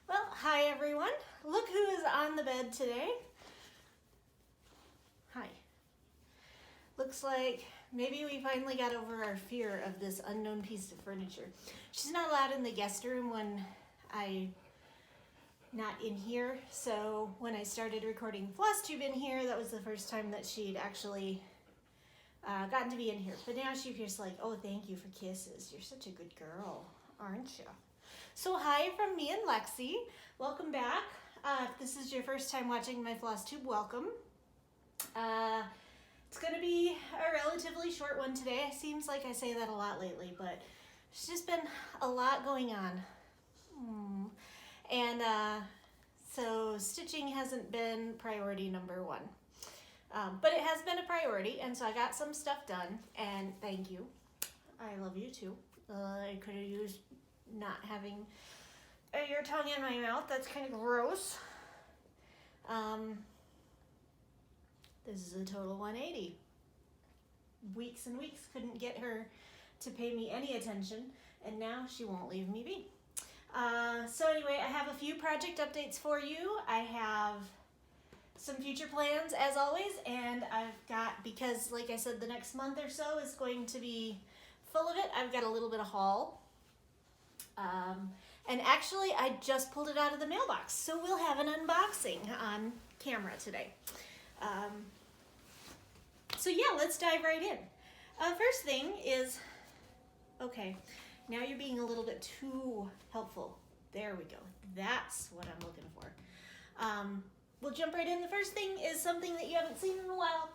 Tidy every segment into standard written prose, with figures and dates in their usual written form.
Well, hi everyone. Look who is on the bed today. Hi. Looks like maybe we finally got over our fear of this unknown piece of furniture. She's not allowed in the guest room when I'm not in here, so when I started recording Flosstube in here, that was the first time that she'd actually gotten to be in here. But now she appears like, oh, thank you for kisses. You're such a good girl, aren't you? So hi from me and Lexi. Welcome back. If this is your first time watching my Flosstube, welcome. It's going to be a relatively short one today. It seems like I say that a lot lately, but there's just been a lot going on. And so stitching hasn't been priority number one. But it has been a priority, and so I got some stuff done, and thank you. I love you too. I could have used not having your tongue in my mouth. That's kind of gross. This is a total 180. Weeks and weeks couldn't get her to pay me any attention, and now she won't leave me be. So anyway, I have a few project updates for you. I have some future plans as always, and I've got, because like I said, the next month or so is going to be full of it, I've got a little bit of haul. And actually I just pulled it out of the mailbox, so we'll have an unboxing on camera today. So yeah, let's dive right in. First thing is, okay, now you're being a little bit too helpful. There we go. That's what I'm looking for. We'll jump right in. The first thing is something that you haven't seen in a while.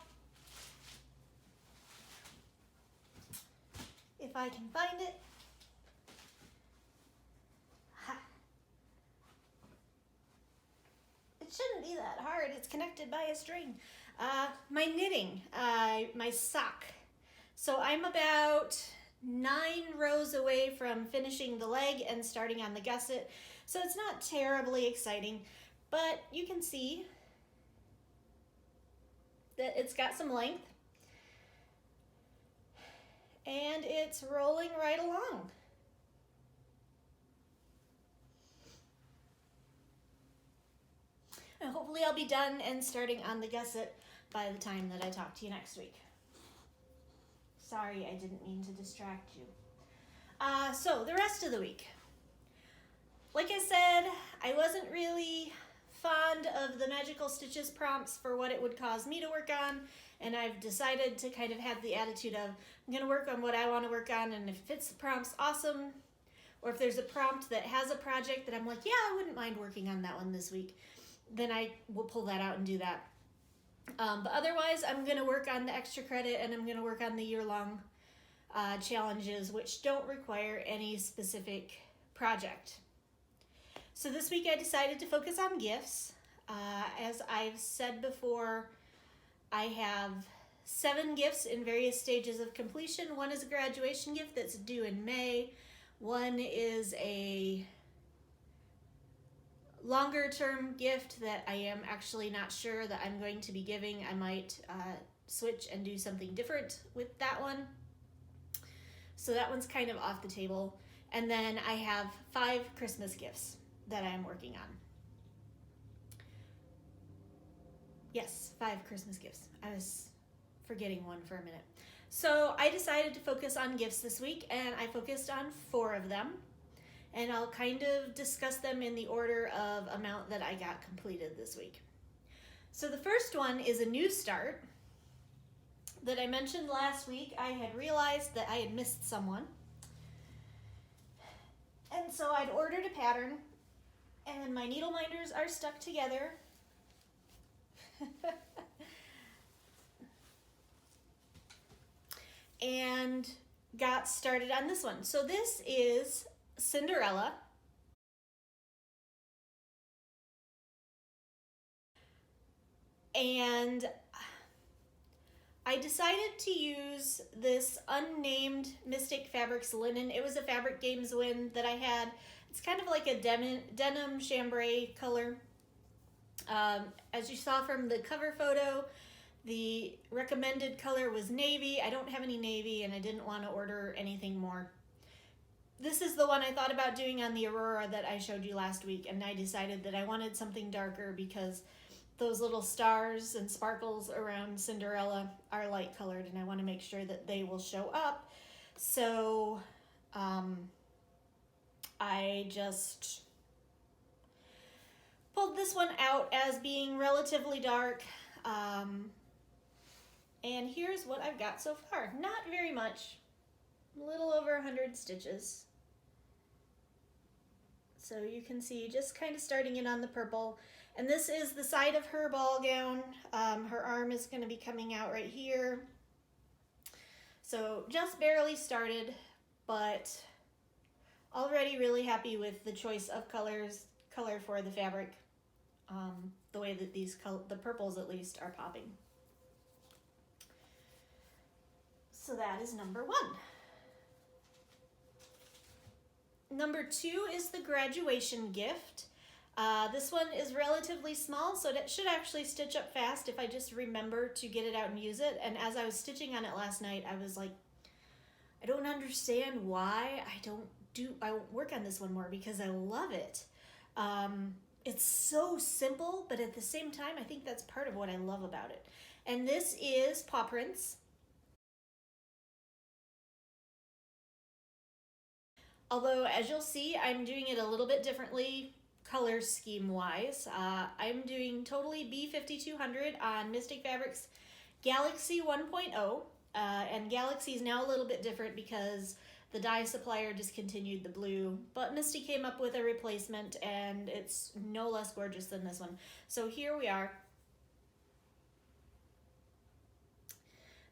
If I can find it. Ha. It shouldn't be that hard. It's connected by a string. My knitting, my sock. So I'm about 9 rows away from finishing the leg and starting on the gusset. So it's not terribly exciting, but you can see that it's got some length and it's rolling right along. And hopefully I'll be done and starting on the gusset by the time that I talk to you next week. Sorry, I didn't mean to distract you. So the rest of the week. Like I said, I wasn't really fond of the magical stitches prompts for what it would cause me to work on, and I've decided to kind of have the attitude of, I'm going to work on what I want to work on, and if it fits the prompts, awesome. Or if there's a prompt that has a project that I'm like, yeah, I wouldn't mind working on that one this week, then I will pull that out and do that. But otherwise, I'm going to work on the extra credit, and I'm going to work on the year-long challenges, which don't require any specific project. So this week I decided to focus on gifts. As I've said before, I have 7 gifts in various stages of completion. One is a graduation gift that's due in May. One is a longer term gift that I am actually not sure that I'm going to be giving. I might switch and do something different with that one. So that one's kind of off the table. And then I have 5 Christmas gifts that I'm working on. Yes, 5 Christmas gifts. I was forgetting one for a minute. So I decided to focus on gifts this week, and I focused on 4 of them. And I'll kind of discuss them in the order of amount that I got completed this week. So the first one is a new start that I mentioned last week. I had realized that I had missed someone. And so I'd ordered a pattern, and my needle minders are stuck together. And got started on this one. So this is Cinderella. And I decided to use this unnamed Mystic Fabrics linen. It was a Fabric Games win that I had. It's kind of like a denim chambray color. As you saw from the cover photo, the recommended color was navy. I don't have any navy, and I didn't want to order anything more. this is the one I thought about doing on the Aurora that I showed you last week, and I decided that I wanted something darker because those little stars and sparkles around Cinderella are light colored, and I want to make sure that they will show up. So I just pulled this one out as being relatively dark. And here's what I've got so far. Not very much, a little over 100 stitches. So you can see just kind of starting in on the purple. And this is the side of her ball gown. Her arm is going to be coming out right here. So just barely started, but already really happy with the choice of color for the fabric. The way that the purples at least are popping. So that is number 1. Number 2 is the graduation gift. This one is relatively small, so it should actually stitch up fast if I just remember to get it out and use it. And as I was stitching on it last night, I was like, I don't understand why I won't work on this one more, because I love it. It's so simple, but at the same time, I think that's part of what I love about it. And this is Paw Prints. Although, as you'll see, I'm doing it a little bit differently color scheme wise. I'm doing totally B5200 on Mystic Fabrics Galaxy 1.0. And Galaxy is now a little bit different because the dye supplier discontinued the blue, but Misty came up with a replacement, and it's no less gorgeous than this one. So here we are.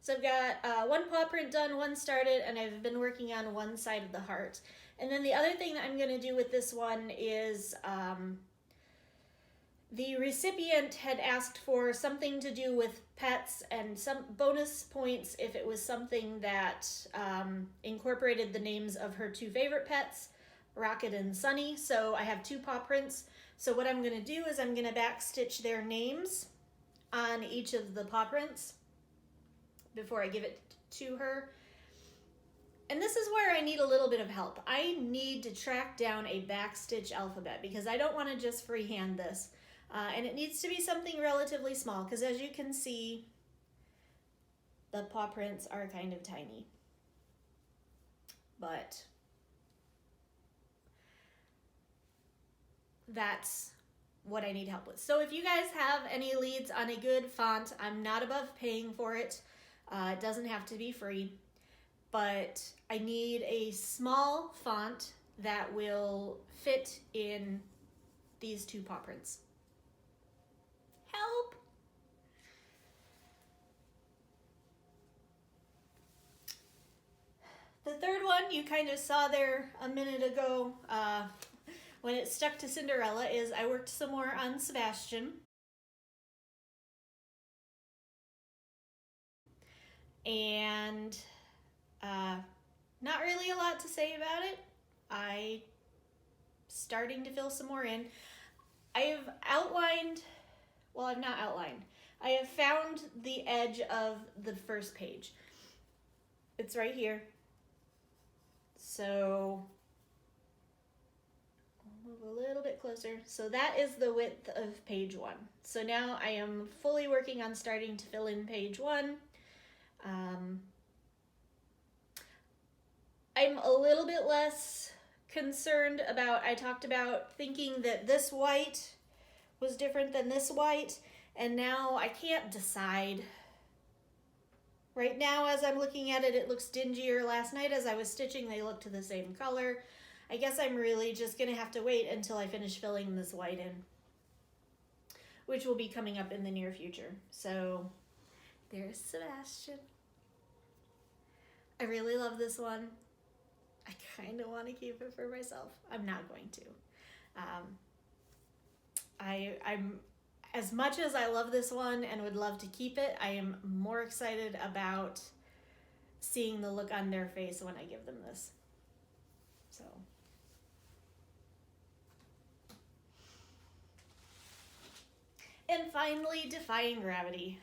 So I've got one paw print done, one started, and I've been working on one side of the heart. And then the other thing that I'm going to do with this one is the recipient had asked for something to do with pets and some bonus points if it was something that incorporated the names of her 2 favorite pets, Rocket and Sunny. So I have 2 paw prints. So what I'm going to do is I'm going to backstitch their names on each of the paw prints before I give it to her. And this is where I need a little bit of help. I need to track down a backstitch alphabet because I don't want to just freehand this. And it needs to be something relatively small because, as you can see, the paw prints are kind of tiny. But that's what I need help with. So if you guys have any leads on a good font, I'm not above paying for it. It doesn't have to be free. But I need a small font that will fit in these 2 paw prints. Help! The third one you kind of saw there a minute ago when it stuck to Cinderella is I worked some more on Sebastian. And not really a lot to say about it. I'm starting to fill some more in. I have outlined, well, I've not outlined. I have found the edge of the first page. It's right here. So I'll move a little bit closer. So that is the width of page 1. So now I am fully working on starting to fill in page 1. I'm a little bit less concerned about, I talked about thinking that this white was different than this white, and now I can't decide. Right now, as I'm looking at it, it looks dingier. Last night as I was stitching, they looked the same color. I guess I'm really just gonna have to wait until I finish filling this white in, which will be coming up in the near future. So there's Sebastian. I really love this one. I kind of want to keep it for myself. I'm not going to. I'm as much as I love this one and would love to keep it, I am more excited about seeing the look on their face when I give them this. So. And finally, Defying Gravity.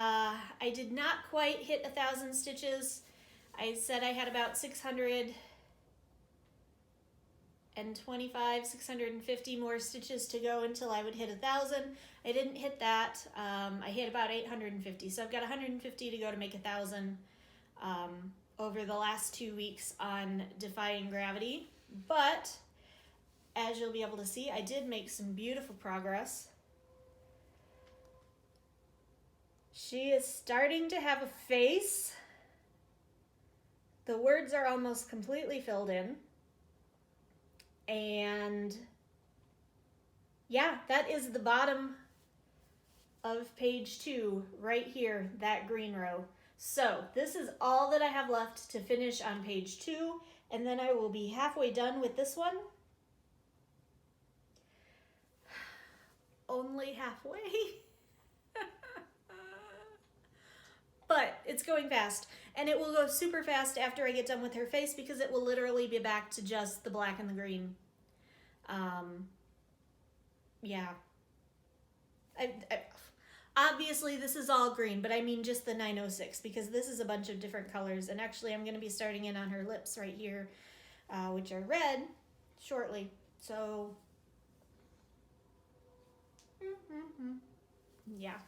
I did not quite hit 1,000 stitches. I said I had about 625, 650 more stitches to go until I would hit 1,000. I didn't hit that. I hit about 850, so I've got 150 to go to make 1,000 over the last 2 weeks on Defying Gravity. But as you'll be able to see, I did make some beautiful progress. She is starting to have a face. The words are almost completely filled in. And yeah, that is the bottom of page 2 right here, that green row. So this is all that I have left to finish on page 2, and then I will be halfway done with this one. Only halfway. But it's going fast, and it will go super fast after I get done with her face because it will literally be back to just the black and the green. Yeah. Obviously this is all green, but I mean just the 906 because this is a bunch of different colors, and actually I'm going to be starting in on her lips right here, which are red, shortly. So, yeah.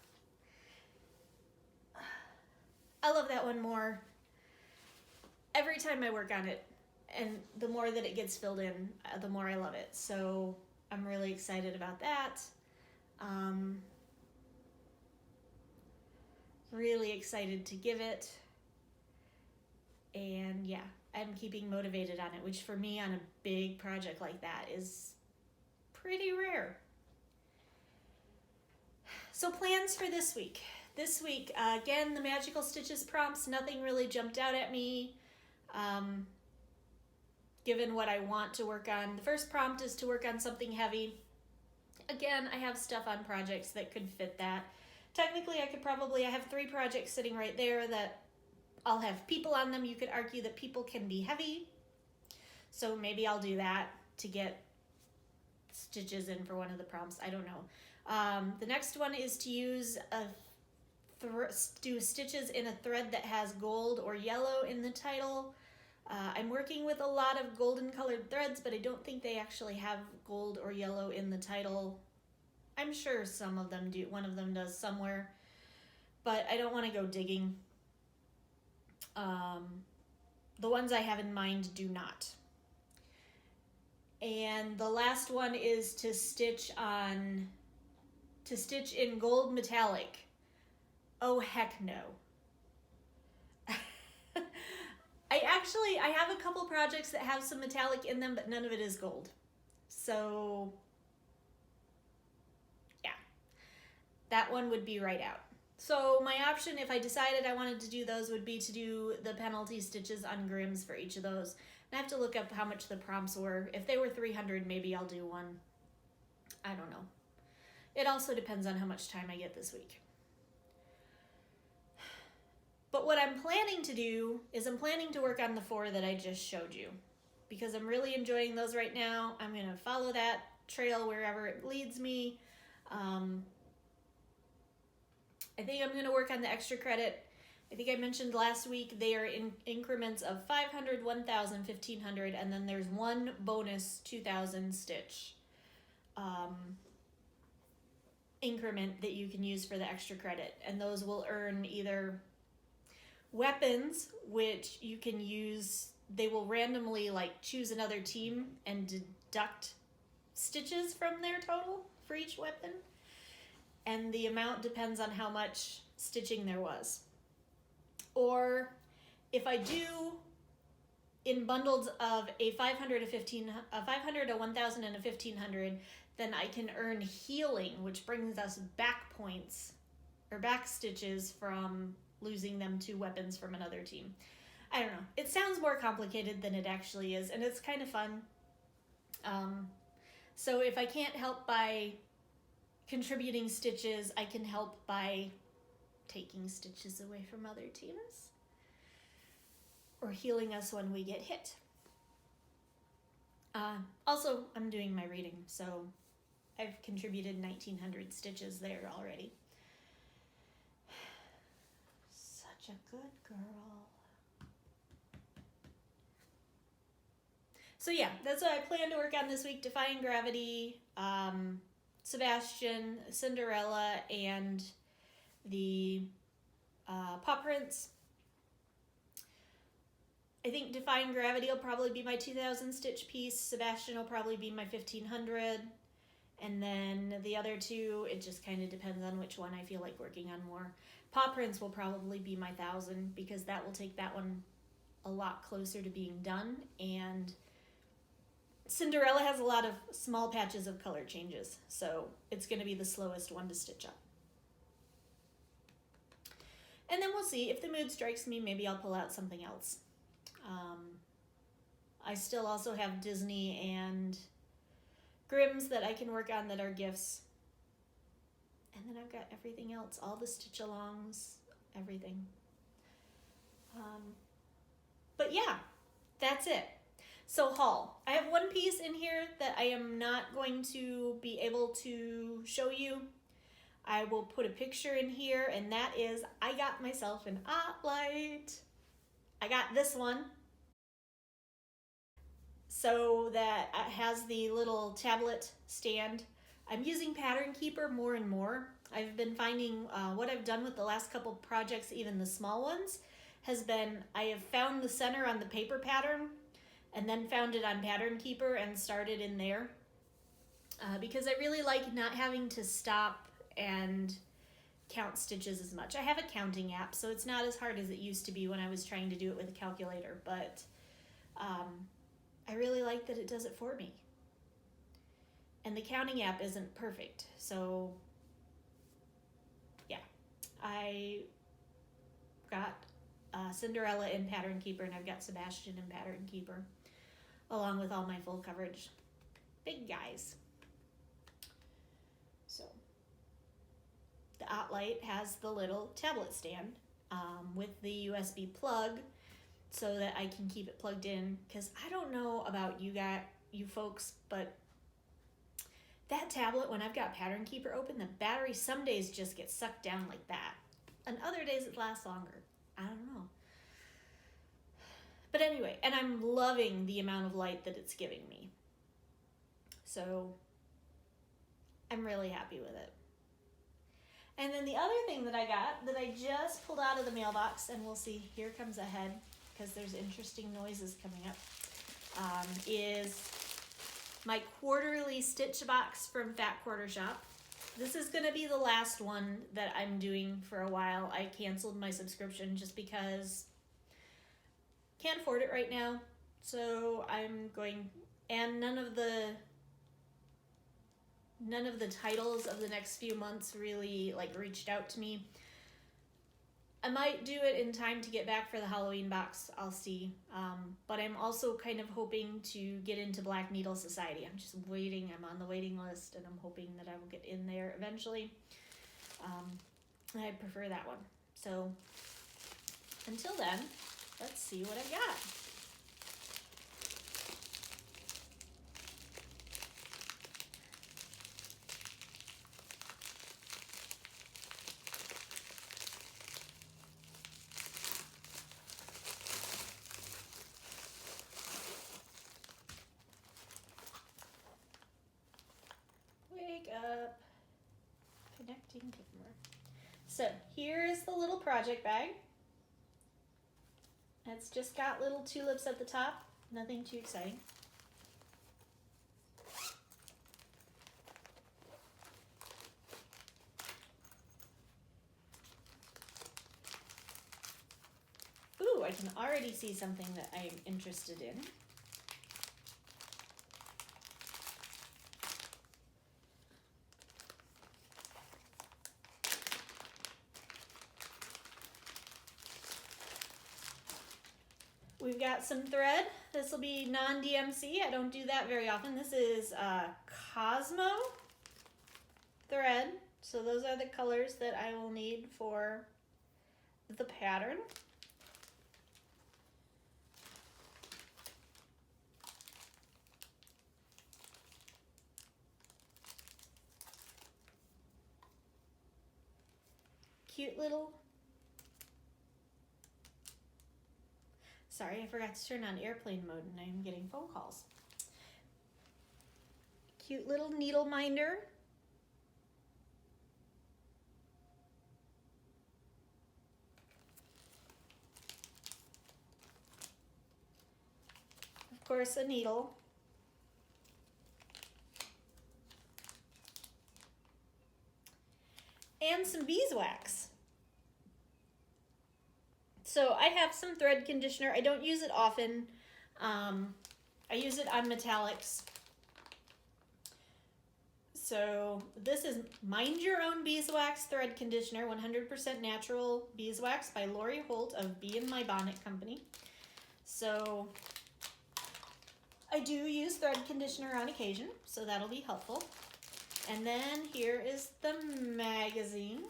I love that one more every time I work on it, and the more that it gets filled in, the more I love it. So I'm really excited about that. Really excited to give it. And yeah, I'm keeping motivated on it, which for me on a big project like that is pretty rare. So plans for this week. This week, again, the Magical Stitches prompts, nothing really jumped out at me, given what I want to work on. The first prompt is to work on something heavy. Again, I have stuff on projects that could fit that. Technically, I have 3 projects sitting right there that I'll have people on them. You could argue that people can be heavy. So maybe I'll do that to get stitches in for one of the prompts. I don't know. The next one is to use do stitches in a thread that has gold or yellow in the title. I'm working with a lot of golden colored threads, but I don't think they actually have gold or yellow in the title. I'm sure some of them do. One of them does somewhere, but I don't want to go digging. The ones I have in mind do not. And the last one is to stitch in gold metallic. Oh, heck no. I have a couple projects that have some metallic in them, but none of it is gold. So, yeah. That one would be right out. So my option, if I decided I wanted to do those, would be to do the penalty stitches on Grimm's for each of those. And I have to look up how much the prompts were. If they were 300, maybe I'll do one. I don't know. It also depends on how much time I get this week. But what I'm planning to do is I'm planning to work on the 4 that I just showed you because I'm really enjoying those right now. I'm going to follow that trail wherever it leads me. I think I'm going to work on the extra credit. I think I mentioned last week they are in increments of 500, 1,000, 1,500, and then there's one bonus 2,000 stitch increment that you can use for the extra credit. And those will earn either weapons, which you can use, they will randomly choose another team and deduct stitches from their total for each weapon. And the amount depends on how much stitching there was. Or if I do in bundles of a 500, a 500, a 1,000, and a 1,500, then I can earn healing, which brings us back points or back stitches from losing them to weapons from another team. I don't know. It sounds more complicated than it actually is, and it's kind of fun. So if I can't help by contributing stitches, I can help by taking stitches away from other teams or healing us when we get hit. Also, I'm doing my reading, so I've contributed 1,900 stitches there already. Such a good girl. So yeah, that's what I plan to work on this week. Defying Gravity, Sebastian, Cinderella, and the Paw Prints. I think Defying Gravity will probably be my 2,000 stitch piece. Sebastian will probably be my 1,500. And then the other two, it just kind of depends on which one I feel like working on more. Paw Prints will probably be my 1,000 because that will take that one a lot closer to being done. And Cinderella has a lot of small patches of color changes, so it's going to be the slowest one to stitch up. And then we'll see. If the mood strikes me, maybe I'll pull out something else. I still also have Disney and Grimm's that I can work on that are gifts. And then I've got everything else, all the stitch-alongs, everything. But yeah, that's it. So haul. I have one piece in here that I am not going to be able to show you. I will put a picture in here, and that is I got myself an light. I got this one. So that it has the little tablet stand. I'm using Pattern Keeper more and more. I've been finding what I've done with the last couple projects, even the small ones, has been I have found the center on the paper pattern and then found it on Pattern Keeper and started in there because I really like not having to stop and count stitches as much. I have a counting app, so it's not as hard as it used to be when I was trying to do it with a calculator, but I really like that it does it for me. And the counting app isn't perfect, so yeah. I got Cinderella in Pattern Keeper, and I've got Sebastian in Pattern Keeper, along with all my full coverage big guys. So the light has the little tablet stand with the USB plug, so that I can keep it plugged in, because I don't know about you folks, but that tablet, when I've got Pattern Keeper open, the battery some days just gets sucked down like that, and other days it lasts longer. I don't know. But anyway, and I'm loving the amount of light that it's giving me. So I'm really happy with it. And then the other thing that I got that I just pulled out of the mailbox, and we'll see, here comes a head, because there's interesting noises coming up, is my quarterly stitch box from Fat Quarter Shop. This is going to be the last one that I'm doing for a while. I canceled my subscription just because can't afford it right now. So I'm going, and none of the titles of the next few months really reached out to me. I might do it in time to get back for the Halloween box. I'll see. But I'm also kind of hoping to get into Black Needle Society. I'm just waiting. I'm on the waiting list, and I'm hoping that I will get in there eventually. I prefer that one. So until then, let's see what I've got. Up, connecting camera. So here's the little project bag. It's just got little tulips at the top, nothing too exciting. Ooh, I can already see something that I'm interested in. We've got some thread. This will be non-DMC. I don't do that very often. This is Cosmo thread. So those are the colors that I will need for the pattern. Cute little Sorry, I forgot to turn on airplane mode and I'm getting phone calls. Cute little needle minder. Of course, a needle. And some beeswax. So I have some thread conditioner. I don't use it often. I use it on metallics. So this is Mind Your Own Beeswax Thread Conditioner, 100% natural beeswax by Lori Holt of Bee in My Bonnet Company. So I do use thread conditioner on occasion, so that'll be helpful. And then here is the magazine.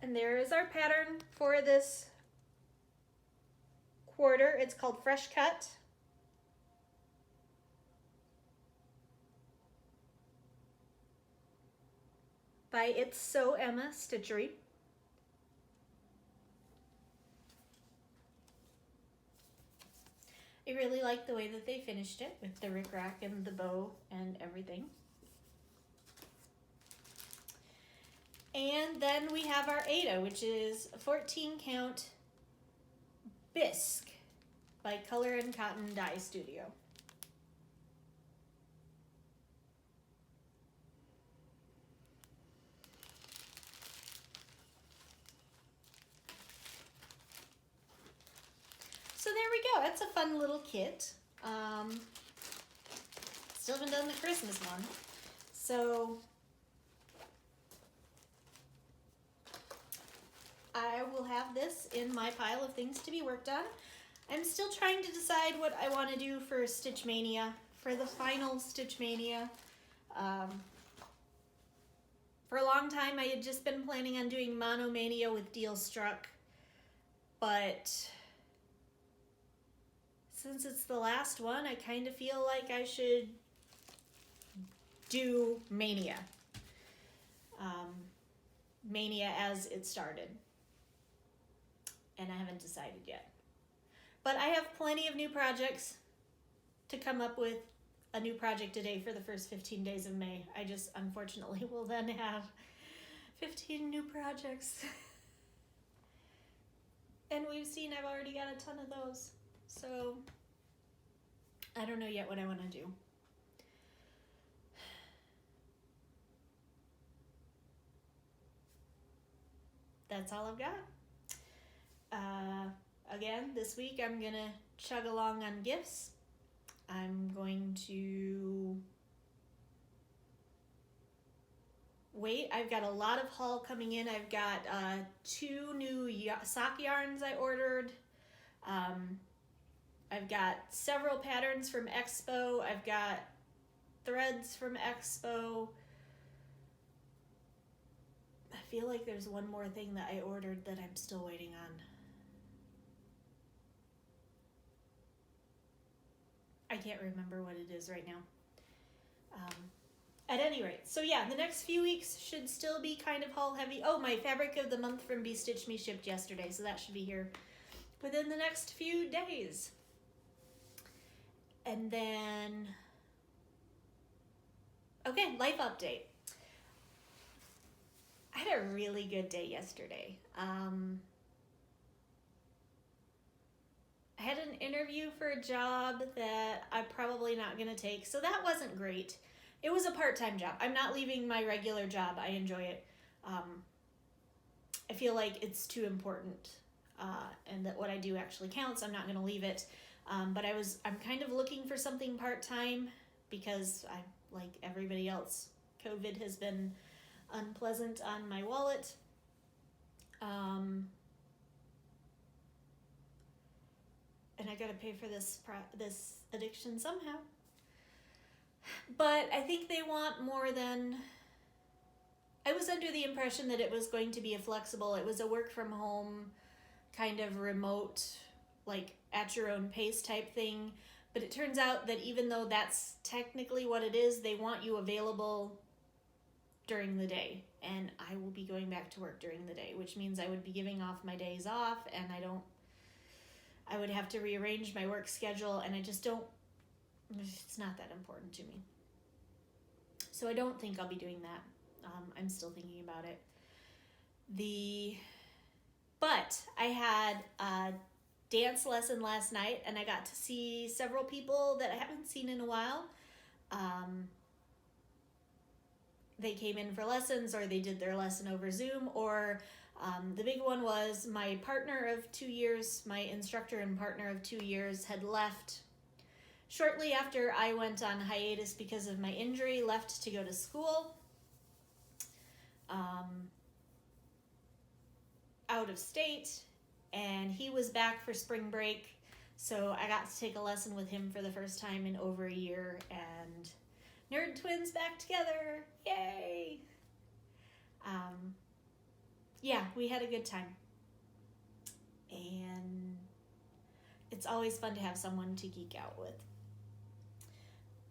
And there is our pattern for this quarter. It's called Fresh Cut. By It's So Emma Stitchery. I really like the way that they finished it with the rickrack and the bow and everything. And then we have our Ada, which is a 14 count bisque by Color and Cotton Dye Studio. So there we go. That's a fun little kit. Still haven't done the Christmas one. So I will have this in my pile of things to be worked on. I'm still trying to decide what I want to do for Stitch Mania, for the final Stitch Mania. For a long time, I had just been planning on doing Monomania with Deal Struck, but since it's the last one, I kind of feel like I should do Mania. Mania as it started. And I haven't decided yet. But I have plenty of new projects to come up with a new project a day for the first 15 days of May. I just unfortunately will then have 15 new projects. And we've seen I've already got a ton of those. So I don't know yet what I want to do. That's all I've got. Again, this week I'm gonna chug along on gifts. I'm going to wait. I've got a lot of haul coming in. I've got 2 new sock yarns I ordered. I've got several patterns from Expo. I've got threads from Expo. I feel like there's one more thing that I ordered that I'm still waiting on. I can't remember what it is right now. At any rate, so yeah, the next few weeks should still be kind of haul heavy. Oh, my fabric of the month from Bee Stitch Me shipped yesterday, so that should be here within the next few days. And then, okay, life update. I had a really good day yesterday. I had an interview for a job that I'm probably not going to take, so that wasn't great. It was a part-time job. I'm not leaving my regular job. I enjoy it. I feel like it's too important, and that what I do actually counts. I'm not going to leave it. But I'm kind of looking for something part-time because like everybody else, COVID has been unpleasant on my wallet. And I gotta pay for this addiction somehow. But I think they want more than I was under the impression that it was going to be it was a work from home, kind of remote, like at your own pace type thing. But it turns out that even though that's technically what it is, they want you available during the day. And I will be going back to work during the day, which means I would be giving off my days off, and I would have to rearrange my work schedule, and it's not that important to me. So I don't think I'll be doing that. I'm still thinking about it. But I had a dance lesson last night, and I got to see several people that I haven't seen in a while. They came in for lessons, or they did their lesson over Zoom, or the big one was my partner of 2 years, my instructor and partner of 2 years had left shortly after I went on hiatus because of my injury, left to go to school out of state, and he was back for spring break, so I got to take a lesson with him for the first time in over a year, and nerd twins back together, yay! Yeah, we had a good time, and it's always fun to have someone to geek out with.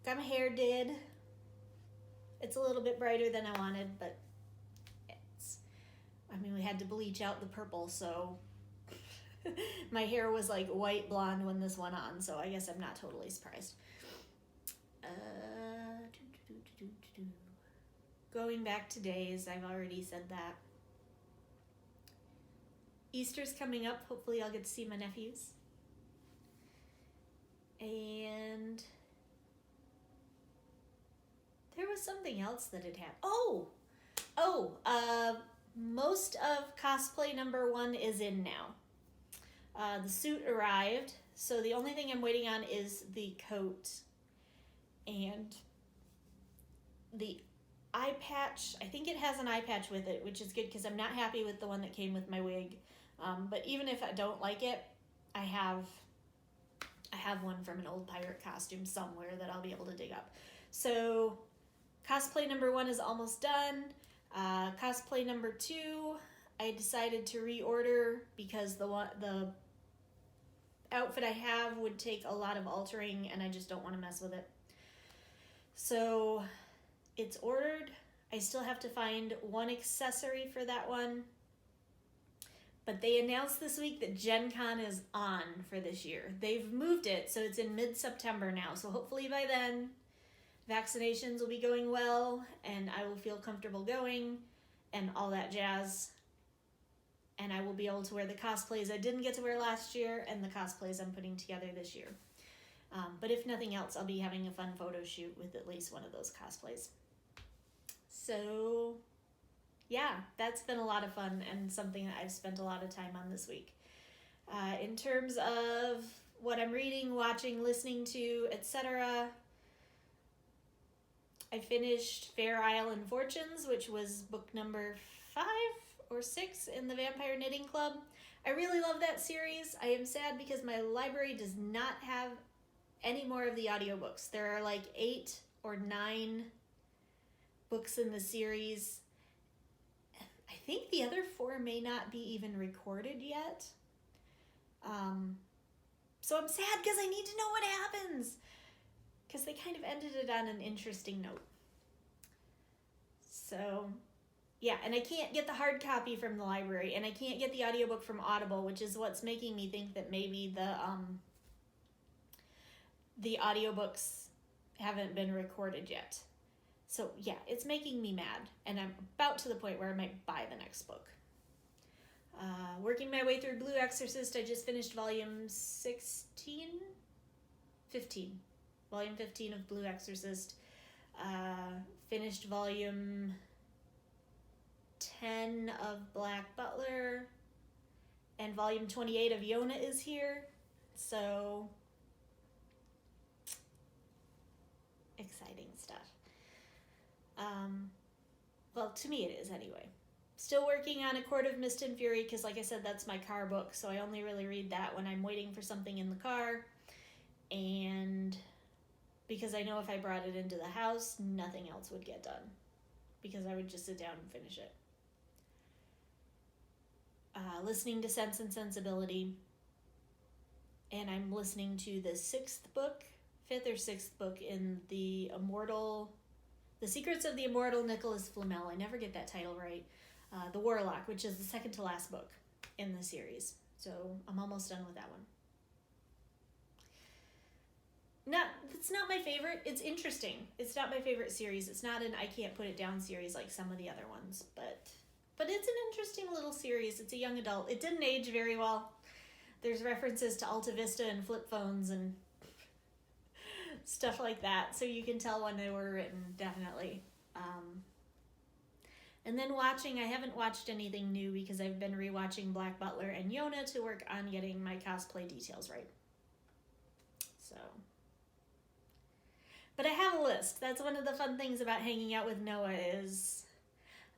Got my hair did. It's a little bit brighter than I wanted, but we had to bleach out the purple, so my hair was like white blonde when this went on, so I guess I'm not totally surprised. Going back to days, I've already said that. Easter's coming up. Hopefully I'll get to see my nephews. And there was something else that had happened. Most of cosplay number 1 is in now. The suit arrived, so the only thing I'm waiting on is the coat and the eye patch. I think it has an eye patch with it, which is good because I'm not happy with the one that came with my wig. But even if I don't like it, I have one from an old pirate costume somewhere that I'll be able to dig up. So cosplay number 1 is almost done. Cosplay number 2, I decided to reorder because the outfit I have would take a lot of altering, and I just don't want to mess with it. So it's ordered. I still have to find one accessory for that one. But they announced this week that Gen Con is on for this year. They've moved it, so it's in mid-September now. So hopefully by then, vaccinations will be going well, and I will feel comfortable going, and all that jazz. And I will be able to wear the cosplays I didn't get to wear last year, and the cosplays I'm putting together this year. But if nothing else, I'll be having a fun photo shoot with at least one of those cosplays. So yeah, that's been a lot of fun and something that I've spent a lot of time on this week. In terms of what I'm reading, watching, listening to, etc., I finished Fair Isle and Fortunes, which was book number 5 or 6 in the Vampire Knitting Club. I really love that series. I am sad because my library does not have any more of the audiobooks. There are like 8 or 9 books in the series. I think the other 4 may not be even recorded yet. So I'm sad because I need to know what happens, because they kind of ended it on an interesting note. So yeah, and I can't get the hard copy from the library, and I can't get the audiobook from Audible, which is what's making me think that maybe the audiobooks haven't been recorded yet. So yeah, it's making me mad, and I'm about to the point where I might buy the next book. Working my way through Blue Exorcist, I just finished volume 15. Volume 15 of Blue Exorcist. Finished volume 10 of Black Butler, and volume 28 of Yona is here. So exciting stuff. Well, to me it is anyway. Still working on A Court of Mist and Fury because, like I said, that's my car book, so I only really read that when I'm waiting for something in the car, and because I know if I brought it into the house, nothing else would get done because I would just sit down and finish it. Listening to Sense and Sensibility, and I'm listening to the fifth or sixth book in The Secrets of the Immortal Nicholas Flamel. I never get that title right. The Warlock, which is the second to last book in the series. So I'm almost done with that one. It's not my favorite. It's interesting. It's not my favorite series. It's not an I can't put it down series like some of the other ones, but it's an interesting little series. It's a young adult. It didn't age very well. There's references to Alta Vista and flip phones and stuff like that, so you can tell when they were written, definitely. And then I haven't watched anything new because I've been rewatching Black Butler and Yona to work on getting my cosplay details right. So, but I have a list. That's one of the fun things about hanging out with Noah is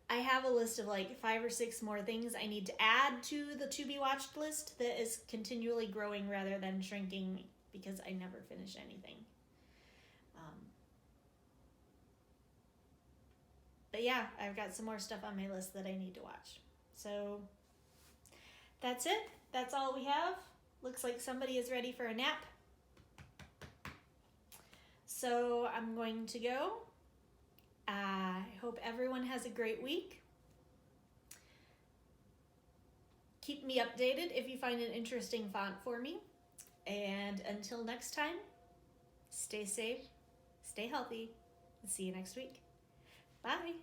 I have a list of like 5 or 6 more things I need to add to the to-be watched list that is continually growing rather than shrinking because I never finish anything. But yeah, I've got some more stuff on my list that I need to watch. So that's it. That's all we have. Looks like somebody is ready for a nap. So I'm going to go. I hope everyone has a great week. Keep me updated if you find an interesting font for me. And until next time, stay safe, stay healthy, and see you next week. Bye.